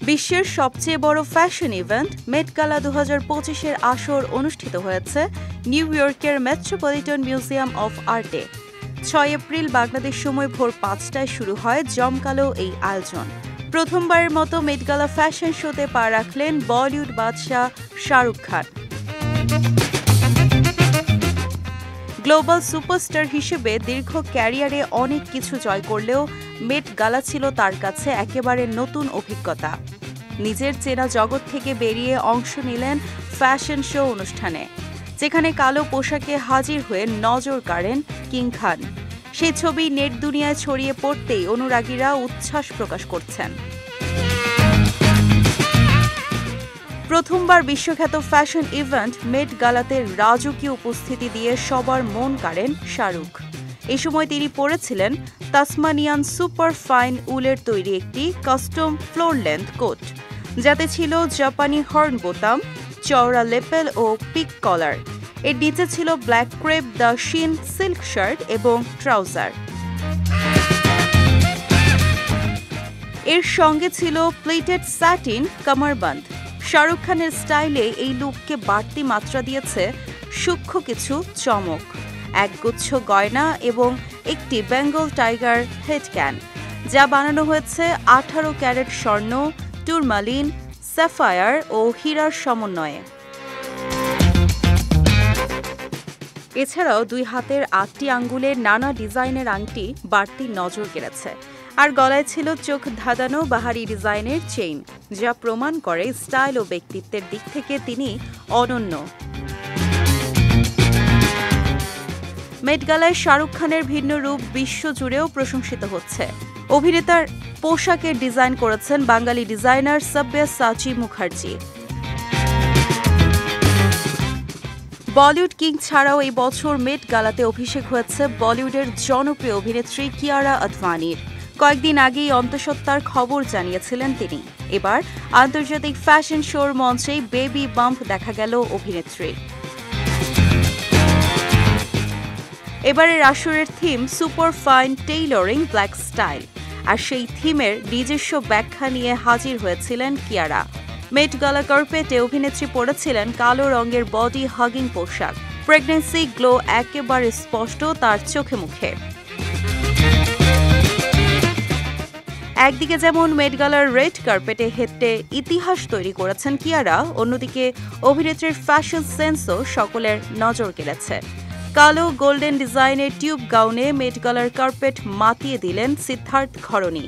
বিশ্বের সবচেয়ে বড় ফ্যাশন ইভেন্ট মেট গালা 2025-এর আসর অনুষ্ঠিত হয়েছে নিউ ইয়র্কের মেট্রোপলিটন মিউজিয়াম অফ আর্টে। 6 এপ্রিল বাংলাদেশ সময় ভোর 5টায় শুরু হয় জমকালো এই আয়োজন। প্রথমবারের মতো মেট গালা ফ্যাশন শোতে পা রাখলেন বলিউড বাদশা শাহরুখ খান। গ্লোবাল সুপারস্টার হিসেবে দীর্ঘ ক্যারিয়ারে অনেক কিছু জয় করলেও মেট গালা ছিল তার কাছে একেবারে নতুন অভিজ্ঞতা। নিজের চেনা জগৎ থেকে বেরিয়ে অংশ নিলেন ফ্যাশন শো অনুষ্ঠানে, যেখানে কালো পোশাকে হাজির হয়ে নজর কাড়েন কিং খান। সেই ছবি নেট দুনিয়ায় ছড়িয়ে পড়তেই অনুরাগীরা উচ্ছ্বাস প্রকাশ করছেন। প্রথমবার বিশ্বখ্যাত ফ্যাশন ইভেন্ট মেট গালাতে রাজকীয় উপস্থিতি দিয়ে সবার মন কাড়েন শাহরুখ। এই সময় তিনি পরেছিলেন তাসমানিয়ান সুপার ফাইন উলের তৈরি একটি কাস্টম ফ্লোর লেন্থ কোট, যাতে ছিল জাপানি হর্ন বোতাম, চওড়া লেপেল ও পিক কলার। এর নিচে ছিল black crepe de chine silk shirt এবং ট্রাউজার। এর সঙ্গে ছিল প্লেটেড স্যাটিন কামারবান্দ। শাহরুখ খানের স্টাইলে এই লুককে বাড়তি মাত্রা দিয়েছে সূক্ষ্ম কিছু চমক, একগুচ্ছ গয়না এবং একটি বেঙ্গল টাইগার হেডক্যান, যা বানানো হয়েছে 18 ক্যারেট স্বর্ণ, টুরমালিন, স্যাফায়ার ও হীরার সমন্বয়ে। এছাড়াও 2 হাতের 8টি আঙ্গুলের নানা ডিজাইনের আংটি বাড়তি নজর কেড়েছে। আর গলায় ছিল চোখ ধাঁধানো বাহারি ডিজাইনের চেইন, যা প্রমাণ করে স্টাইল ও ব্যক্তিত্বের দিক থেকে তিনি অনন্য। মেট গালায় শাহরুখ খানের ভিন্ন রূপ বিশ্বজুড়েও প্রশংসিত হচ্ছে। অভিনেতার পোশাকের ডিজাইন করেছেন বাঙালি ডিজাইনার সব্যসাচী মুখার্জি। বলিউড কিং ছাড়াও এই বছর মেট গালাতে অভিষেক হয়েছে বলিউডের জনপ্রিয় অভিনেত্রী কিয়ারা আদভানির। কয়েকদিন আগেই অন্তঃসত্ত্বার খবর জানিয়েছিলেন তিনি। এবার আন্তর্জাতিক ফ্যাশন শোর মঞ্চেই বেবি বাম্প দেখা গেল অভিনেত্রীর। এবারের আসরের theme super fine tailoring black style, আর সেই থিমের নিজস্ব ব্যাখ্যা নিয়ে হাজির হয়েছিলেন কিয়ারা। মেট গালা কার্পেটে অভিনেত্রী পরেছিলেন কালো রঙের বডি হাগিং পোশাক। প্রেগন্যান্সি গ্লো একেবারে স্পষ্ট তার চোখে মুখে। একদিকে যেমন মেট গালার রেড কার্পেটে হেঁটে ইতিহাস তৈরি করেছেন কিয়ারা, অন্যদিকে অভিনেত্রীর ফ্যাশন সেন্সও সকলের নজর কেড়েছে। কালো গোল্ডেন ডিজাইনের টিউব গাউনে মেট গালার কার্পেট মাতিয়ে দিলেন সিদ্ধার্থ ঘরণী।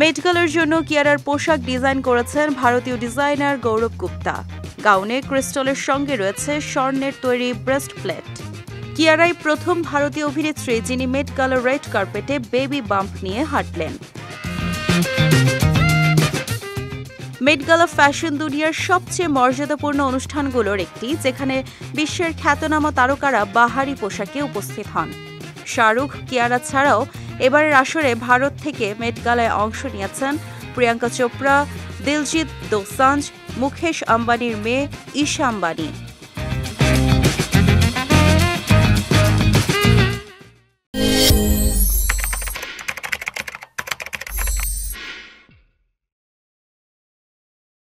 মেট গালার জন্য কিয়ারার পোশাক ডিজাইন করেছেন ভারতীয় ডিজাইনার গৌরব গুপ্তা। গাউনে ক্রিস্টালের সঙ্গে রয়েছে স্বর্ণের তৈরি ব্রেস্ট প্লেট। কিয়ারাই প্রথম ভারতীয় অভিনেত্রী যিনি মেট গালার রেড কার্পেটে বেবি বাম্প নিয়ে হাঁটলেন। মেট গালা ফ্যাশন দুনিয়ার সবচেয়ে মর্যাদাপূর্ণ অনুষ্ঠানগুলোর একটি, যেখানে বিশ্বের খ্যাতনামা তারকারা বাহারি পোশাকে উপস্থিত হন। শাহরুখ, কিয়ারা ছাড়াও এবারের আসরে ভারত থেকে মেট গালায় অংশ নিয়েছেন প্রিয়াঙ্কা চোপড়া, দিলজিৎ দোসাঞ্জ, মুকেশ আম্বানির মেয়ে ঈশা আম্বানি।